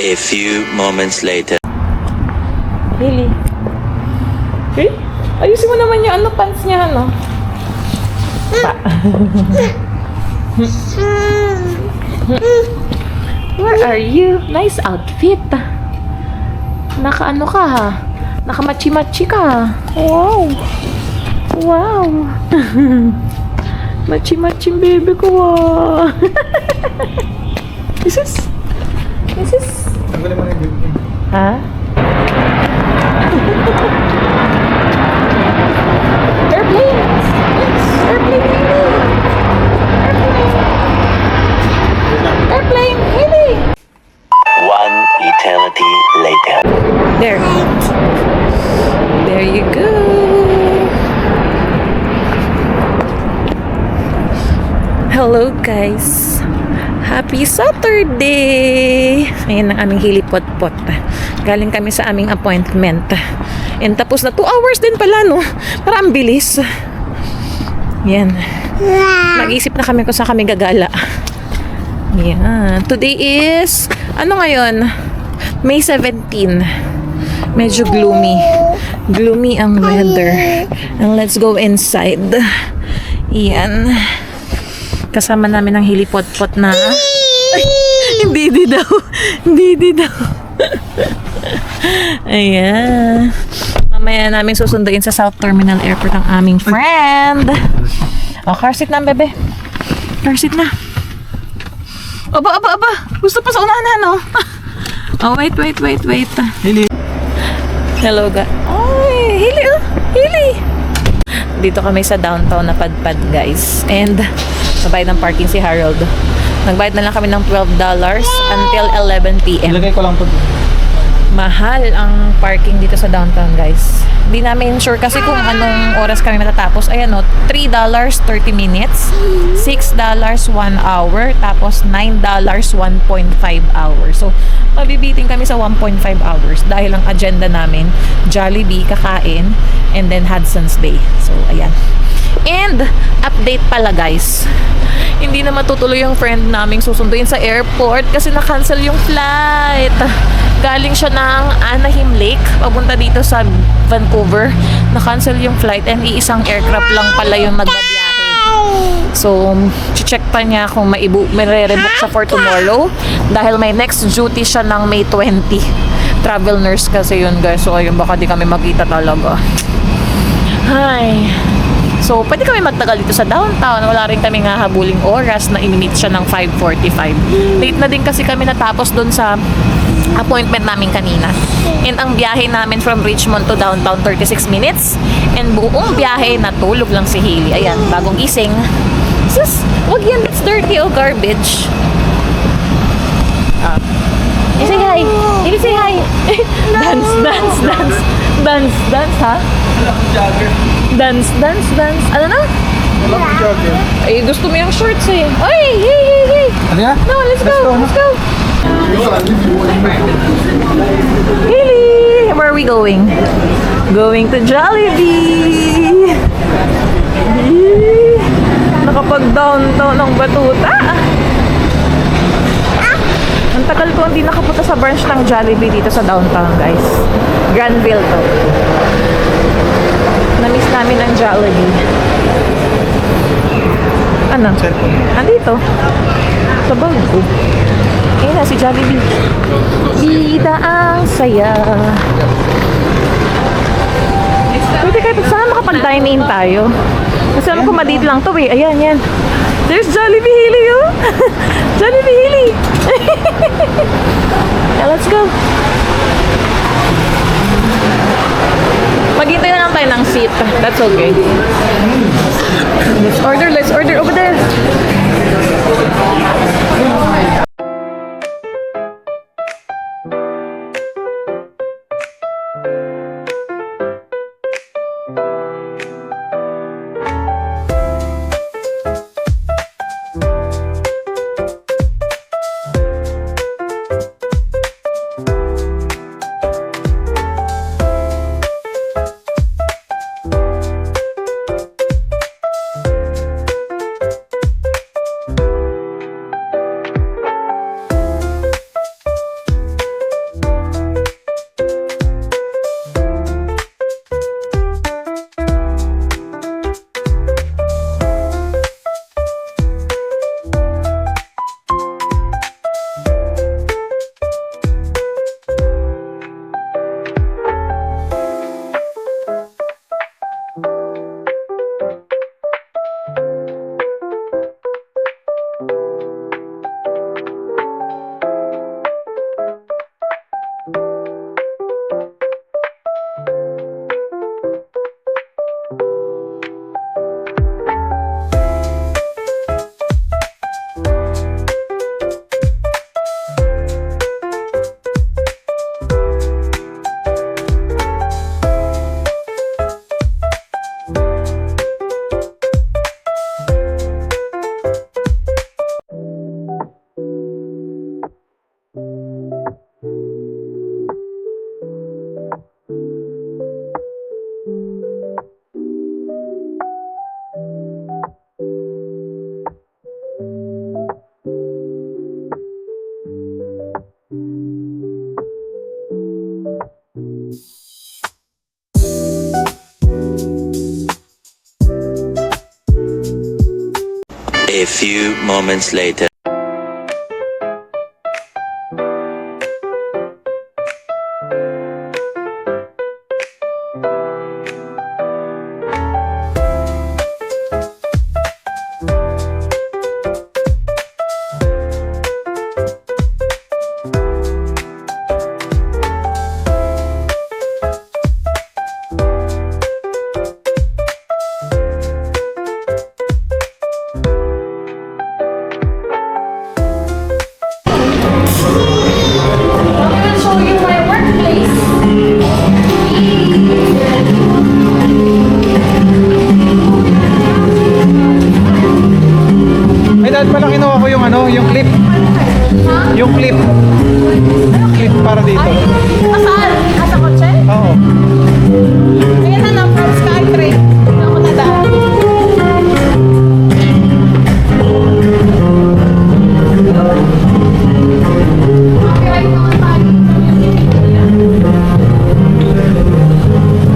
A few moments later. Really? Okay? Ayusin mo naman yung pants niya, ano? Where are you? Nice outfit. Naka-ano ka, ha? Naka-machi-machi ka. Wow. Wow. Machi-machi baby ko, ah. This is... Ha? Airplanes! Airplane, Haley! Airplane, Haley! One eternity later. There. There you go. Hello, guys. Happy Saturday! Ayan ang aming hilipot-pot. Galing kami sa aming appointment. And tapos na 2 hours din pala, no? Parang bilis. Yan. Nag-isip na kami kung saan kami gagala. Yan. Today is, ano ngayon? May 17. Medyo gloomy. Gloomy ang weather. And let's go inside. Yan. Kasama namin ang hilipot-pot na... Ay, hindi daw. Hindi daw. Ayan. Mamaya namin susunduin sa South Terminal Airport ang aming friend. O, car seat na, bebe. Car seat na. Aba. Gusto pa sa unahan, no? Oh, wait. Hili. Hello, guys. Ay, Hili, oh. Hili. Dito kami sa downtown na Padpad, guys. And... nabayad ng parking si Harold. Nagbayad na lang kami ng $12 until 11 p.m. Ilagay ko lang po. Mahal ang parking dito sa downtown, guys. Di namin sure kasi kung anong oras kami matatapos. Ayan o, $3 30 minutes, $6 1 hour, tapos $9 1.5 hours. So, mabibiting kami sa 1.5 hours dahil ang agenda namin, Jollibee, kakain, and then Hudson's Bay. So, ayan. And, update pala, guys. Hindi na matutuloy yung friend naming susunduin sa airport kasi na-cancel yung flight. Galing siya ng Anaheim Lake, papunta dito sa Vancouver. Na-cancel yung flight and iisang aircraft lang pala yung nagbabiyahe. So, check pa niya kung may re-rebook siya for tomorrow dahil may next duty siya ng May 20. Travel nurse kasi yun, guys. So, ayun, baka di kami magkita talaga. Hi. So, pwede kami magtagal dito sa downtown. Wala rin kami nga habuling oras na inimit siya ng 5:45. Late na din kasi kami natapos doon sa appointment namin kanina. And ang biyahe namin from Richmond to downtown, 36 minutes. And buong biyahe, natulog lang si Hailey. Ayan, bagong gising. Sus, wag yan, that's dirty o garbage. Say hi. Hailey, say hi. Dance, ha? Dance. Ano na? Ay, gusto mo yung shorts eh. Ay, hey. Ano yan? No, let's go. Hailey, we're are we going? Going to Jollibee! Yee! Nakapag-downtown ng Batuta. Ang tagal ko hindi nakapunta sa branch ng Jollibee dito sa downtown, guys. Granville to. Na-miss namin ang Jollibee. Ano? Andito. Sa bag ko. Ayun na, si Jollibee. Bida ang saya. Pwede kahit saan makapag-dine-in tayo. Kasi alam ko maliit lang to eh. Ayan, yan. There's Jollibee Hilly, oh! Jollibee Hilly! Yeah, let's go. Maghintay na lang tayo ng seat. That's okay. Let's order over there. A few moments later. Dahil pala kinuha ko yung ano, yung clip. Yung clip. Clip para dito. Saan? Sa kotse? Oo. Ayan na lang, from Skytrain. Ako na daan.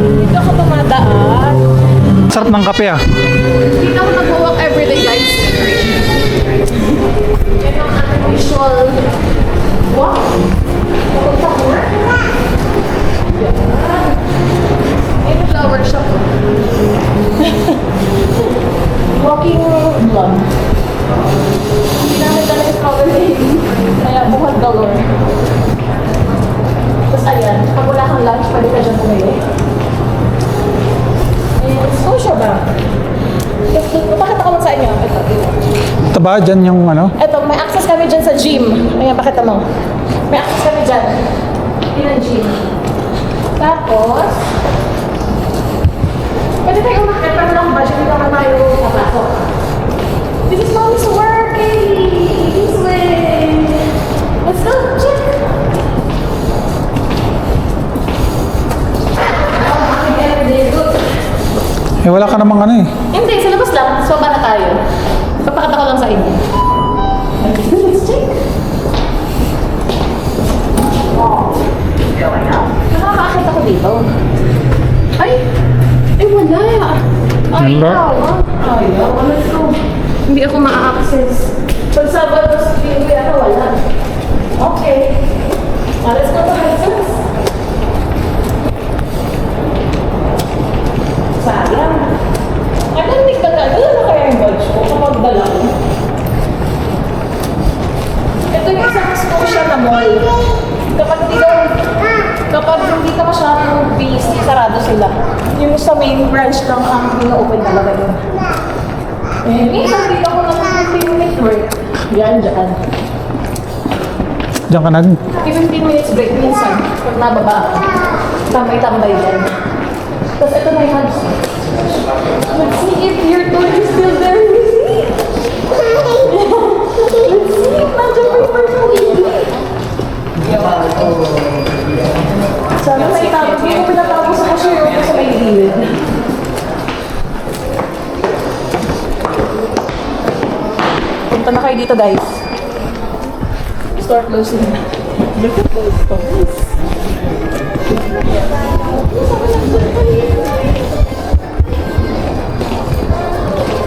Dito ako tumadaan. Sarap ng kape ah. Dito ako nag-walk everyday, guys. Yan ang unusual walk. Papunta ko. Yan ang flower shop. Walking vlog. Hindi namin dala yung cover lady. Kaya buhat galore. Tapos ayan, pag wala kang lunch, pwede ka dyan tumayo. And social ba? Pakita ko lang sa inyo. Ito. Ito ba? Dyan yung ano? Ito, may access kami dyan sa gym. Ayan, pakita mo. May access kami dyan. Yun ang gym. Tapos, pwede tayo umakit. Pero lang budget, hindi naman tayo napasok. This is mommy's work, Kaylee. This way. Let's go. Check. Eh, wala ka namang ano eh. Hindi, sa labas lang. So, na tayo. Papakita ko lang sa inyo. Let's check. Nakakaakit ako dito. Ay! Ay, wala. Ayaw. Ayaw. Let's go. Hindi ako ma-access. Pag Sabado sa Linggo yata wala. Okay. Let's go to Hudson. Sayang. Ay, hindi ka dala na kaya yung badge ko kapag dala ko. Ito yung sa Scotia na mall. Kapag hindi ka masyadong busy, sarado sila. Yung sa main branch lang ang ina-open talaga yun. Eh, minsan dito ako ng 15-minute break. Yan, dyan. Diyan ka nag... 15 minutes break minsan. Pag nababa ako. Tambay-tambay yan. Tapos ito na yung hands. Let's see if your toy is still there, Lizzie. Let's see if nandiyan pa yung person. Sana may tapos. Hindi ko pinatapos ako siya yung sa may gilid. Punta na kayo dito, guys. Start closing. Look at those toys.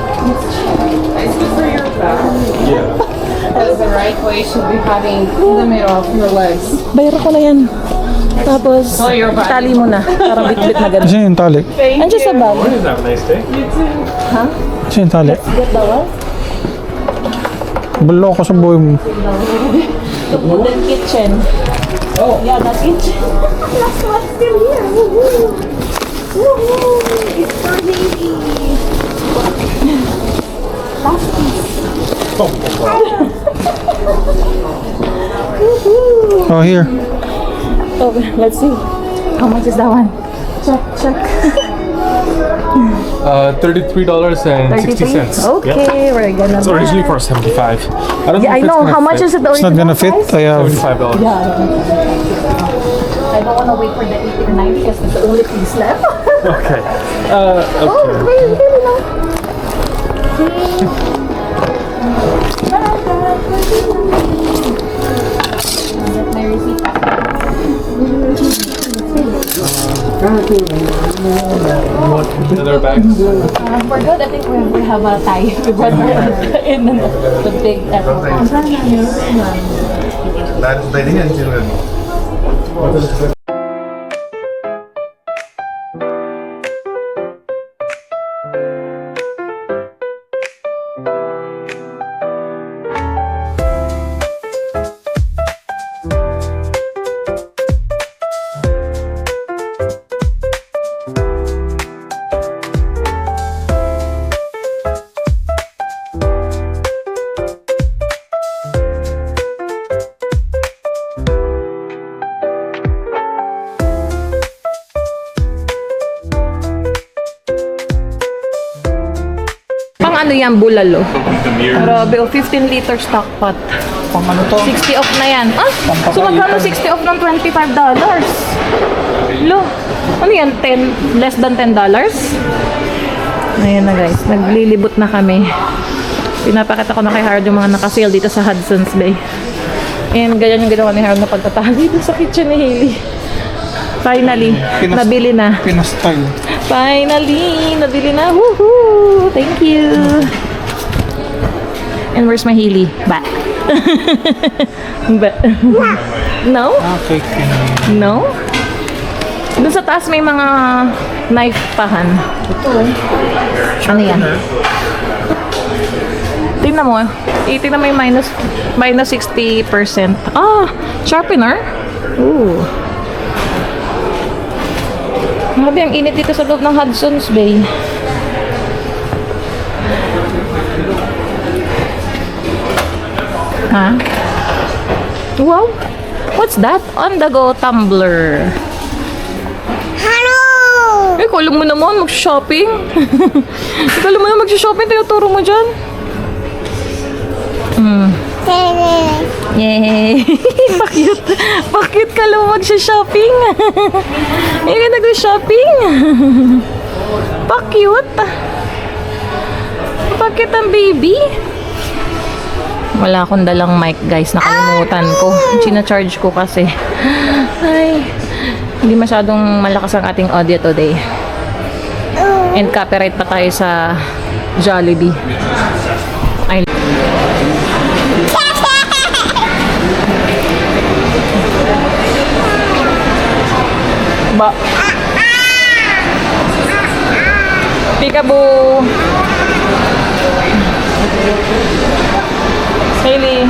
It's good for your back. Yeah. Because the right way should be having in the middle of your legs. Bayar ko na yan. Tapos, Oh, your back. tali mo na. Para bit-bit na ganun. Kasi yung tali. Andiyan sa bag. Have a nice day. Kasi yung tali. Get the what? Bulo ko sa buhay mo. The wooden kitchen. Oh. Yeah, the kitchen. Last one still here. Woohoo! Woohoo! It's for baby. Last piece. Woohoo! Oh, here. Oh, let's see. How much is that one? Check. $33.60. Okay, we're gonna It's originally for 75. I don't Yeah, I know if it's know. gonna How much fit. is it the It's not original gonna fit. price? I have... $75. Yeah. I don't want to wait for the 80 or 90 because that's the only piece left. Okay. Oh, Okay. really now. Get my receipt. Another bag. We're good. I think we have a tie. We brought in the big everyone. Pang ano yan, bulalo? Grabe, 15 liter stock pot. Pang ano to? 60 off na yan. Ah, so magkano 60 off ng $25? Lo, ano yan, 10, less than $10? Ayan na guys, naglilibot na kami. Pinapakita ko na kay Harold yung mga nakasale dito sa Hudson's Bay. And ganyan yung ginawa ni Harold na pagtatali dito sa kitchen ni Hailey. Finally, nabili na. Pinastyle. Finally, nabili na. Woohoo! Thank you. And where's my Hailey? Ba. Ba. No? Okay. No? Doon sa taas may mga knife pahan. Ito ano yan? Tingnan mo. Tingnan mo yung minus 60%. Ah! Sharpener? Ooh. Grabe, ang init dito sa loob ng Hudson's Bay. Ha? Wow! What's that? On-the-go tumbler. Hello! Eh, kala mo naman mag-shopping. Kala mo naman mag-shopping, tinuturo mo dyan. Yay! Pakit! Pakit ka lang mag-shopping! Hindi ka nag-shopping! Pa-cute. Pa-cute ang baby. Wala akong dalang mic, guys. Nakalimutan ko. China-charge ko kasi. Ay, hindi masyadong malakas ang ating audio today. And copyright pa tayo sa Jollibee. Ay. Ba. Peekaboo. Hailey.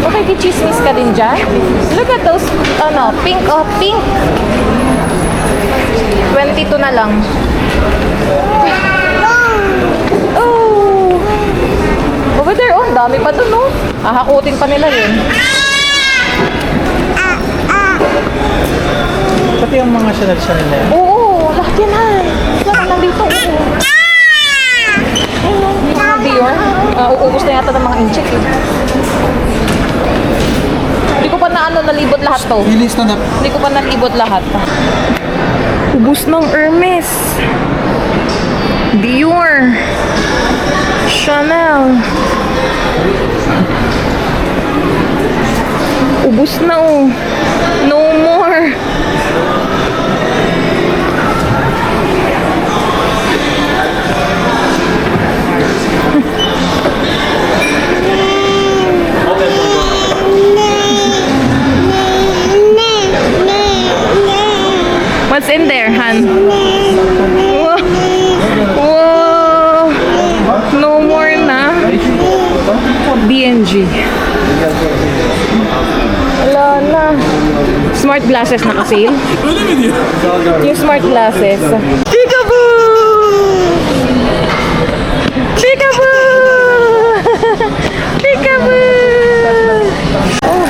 Okay, kichismis ka din dyan. Look at those, pink, pink. 22 na lang. Oh! Over there, oh, dami pa dun, oh. Hahakutin pa nila yun. Pati yung mga Chanel na yan. Oo, lahat yan, ha. Lahat nandito, oh. Yung mga Dior, uubos na yata ng mga incheck, eh. Hindi ko pa nalibot lahat to. Release na. Hindi ko pa nalibot lahat. Ubus ng Hermes. Dior. Chanel. Ubus na, oh. No more. What's in there, Han? Whoa. Whoa. No more na. B&G. Wala na. Smart glasses naka-sale. Yung smart glasses. Peekaboo! Peekaboo! Peekaboo! Oh.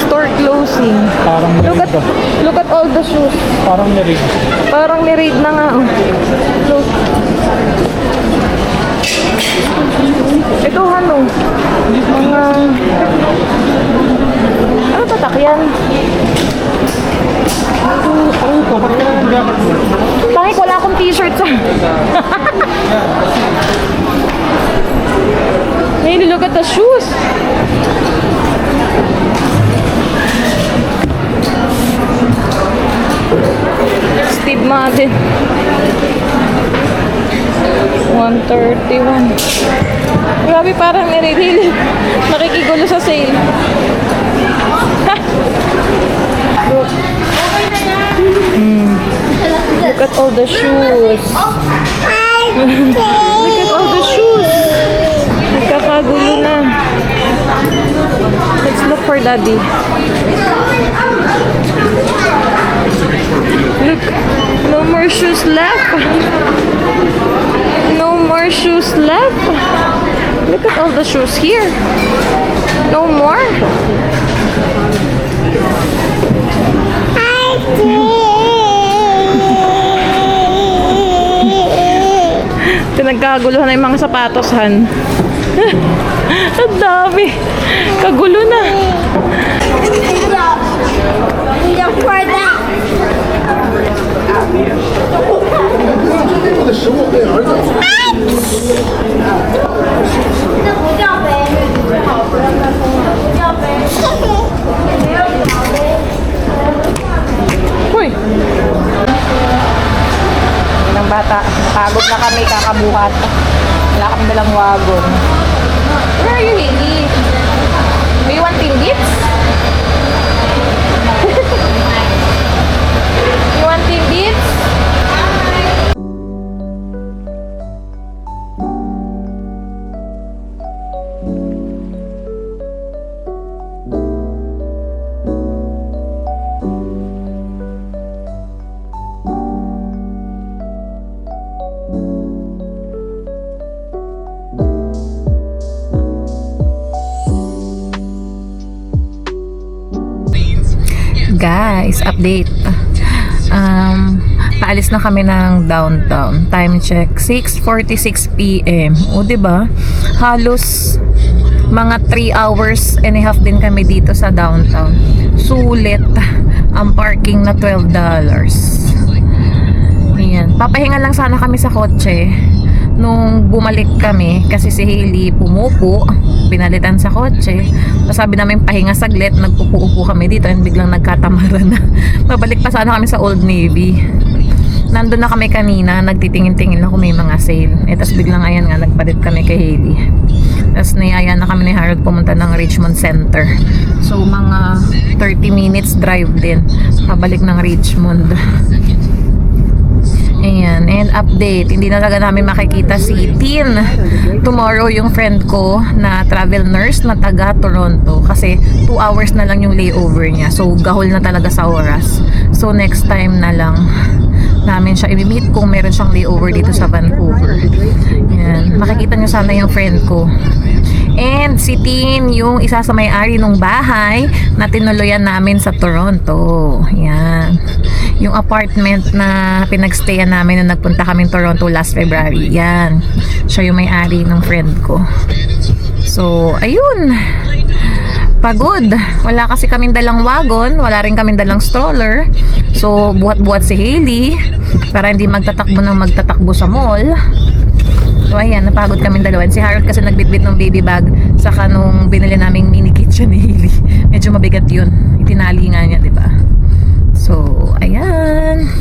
Store closing. Parang Look at all the shoes. Parang nirig. Parang ni-raid na nga. Oh. Look. Ito, ano? Mga... Ano tatakyan? Bakit wala akong t-shirt sa... Hey, look at the shoes. Steve Madden. 131. Grabe, parang nire-really nakikigulo sa sale. Ha! Look. Look at all the shoes. Look at all the shoes. Nagkakagulo na. Let's look for Daddy. Look, no more shoes left. No more shoes left. Look at all the shoes here. No more. Pinagkaguluhan na yung mga sapatos, Han. Ang dami. Kagulo na. Uy! Ng bata, pagod na kami kakabuhat. Wala kami dalang wagon. Where are you, Haley? Do you want Timbits? You want Timbits? Guys, update. Paalis na kami ng downtown. Time check, 6:46 PM. O, diba? Halos Mga 3 hours and a half din kami dito sa downtown. Sulit ang parking na $12. Ayan. Papahinga lang sana kami sa kotse nung bumalik kami kasi si Hailey pumupo, pinalitan sa kotse. So sabi namin pahinga saglit, nagpupo-upo kami dito and biglang nagkatamaran na. Pabalik pa sana kami sa Old Navy. Nandun na kami kanina, nagtitingin-tingin na kung may mga sale. Tapos biglang ayan nga, nagpalit kami kay Hailey. Tapos niyaya na kami ni Harold pumunta ng Richmond Center. So mga 30 minutes drive din pabalik ng Richmond. Ayan, and update, hindi na talaga namin makikita si Tin tomorrow, yung friend ko na travel nurse na taga Toronto, kasi 2 hours na lang yung layover niya, so gahol na talaga sa oras. So next time na lang namin siya i-meet kung meron siyang layover dito sa Vancouver. Ayan, makikita niyo sana yung friend ko. And si Tin, yung isa sa may-ari ng bahay na tinuloyan namin sa Toronto. Yan. Yung apartment na pinagstayan namin nung nagpunta kami Toronto last February. Yan. Siya yung may-ari ng friend ko. So, ayun. Pagod. Wala kasi kaming dalang wagon. Wala rin kaming dalang stroller. So, buhat-buhat si Hailey para hindi magtatakbo sa mall. So ayan, napagod kaming dalawa. Si Harold kasi nagbitbit ng baby bag saka nung binili naming mini kitchen ni Hailey. Medyo mabigat yun. Itinali nga niya, diba? So, ayan.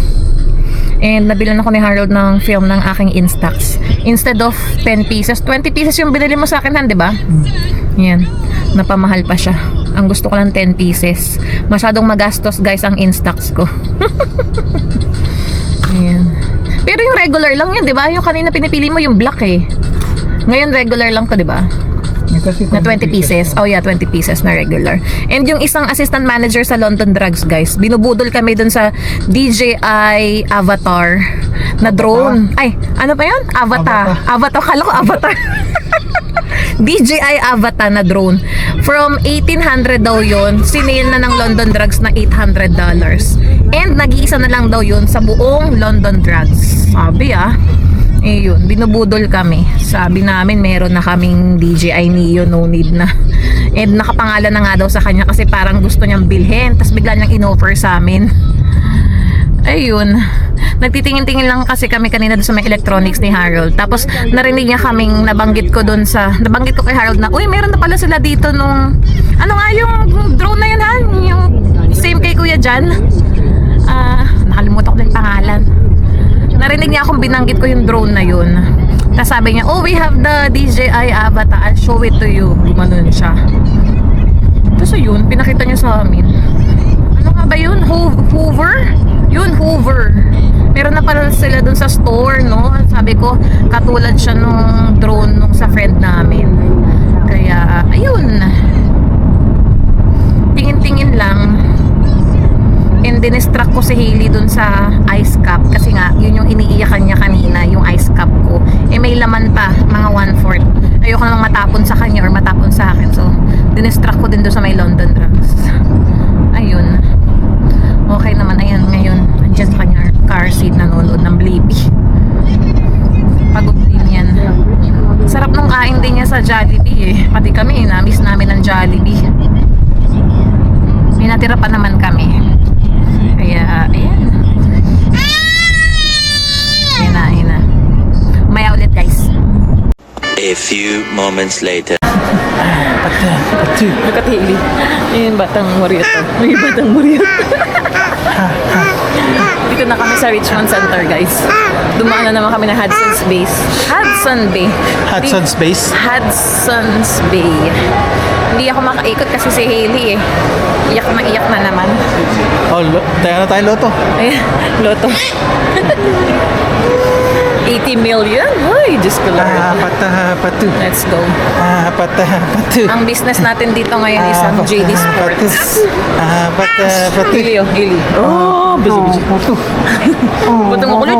And nabilan ako ni Harold ng film ng aking Instax. Instead of 10 pieces, 20 pieces yung binili mo sa akin, diba? Ayan. Napamahal pa siya. Ang gusto ko lang 10 pieces. Masyadong magastos guys ang Instax ko. Ayan. Pero yung regular lang yun, di ba? Yung kanina pinipili mo yung black eh. Ngayon regular lang to, di ba? Na 20 pieces. Oh yeah, 20 pieces na regular. And yung isang assistant manager sa London Drugs, guys, binubudol kami dun sa DJI Avatar na drone. Ay, ano pa yun? Avatar. Kala ko Avatar. DJI Avatar na drone. From 1,800 daw yun, sinale na ng London Drugs na $800. And nag-iisa na lang daw yun sa buong London Drugs. Sabi eh yun, binubudol kami. Sabi namin meron na kaming DJI Neo, no need na. And nakapangalan na nga daw sa kanya kasi parang gusto niyang bilhin. Tapos bigla niyang in-offer sa amin. Ayun. Nagtitingin-tingin lang kasi kami kanina doon sa may electronics ni Harold. Tapos narinig niya kaming nabanggit ko kay Harold na, uy, meron na pala sila dito nung, ano nga yung drone na yun yung same kay Kuya Jan. Nakalimutan ko na yung pangalan. Narinig niya akong binanggit ko yung drone na yun. Tapos sabi niya, oh, we have the DJI Avatar, I'll show it to you. Gumanon siya. Tapos yun, pinakita niya sa amin. Ano nga ba yun? Hoover? Yun, Hoover. Meron na pala sila dun sa store, no? Sabi ko, katulad siya nung drone nung sa friend namin. Kaya, ayun. Tingin-tingin lang. And dinistract ko si Hailey dun sa ice cup. Kasi nga, yun yung iniiyakan niya kanina, yung ice cup ko. Eh, may laman pa, mga 1/4. Ayoko namang matapon sa kanya or matapon sa akin. So, dinistract ko din dun sa may London Drugs. Ayun. Okay naman, ayan, ngayon andyan sa kanya car seat, nanonood ng Blippi. Pagod din yan. Sarap nung kain din niya sa Jollibee eh. Pati kami, na-miss namin ng Jollibee. May natira pa naman kami. Kaya, ayan. Ayan na. Maya ulit guys. A few moments later. Look at Hailey. Ayan, batang Moriato. May batang Moriato. Dito na kami sa Richmond Center, guys. Dumaan na naman kami na Hudson's Bay. Hudson's Bay. Hindi ako makaikot kasi si Hailey eh. Iyak na naman. Oh, tayo na tayo loto. Ayan, loto. 80 million? Ay, Diyos ko Lord. Patu. Let's go. Patu. Ang business natin dito ngayon is ang JD Sports. Patu. Hili. Oh, busy. Butong makulit.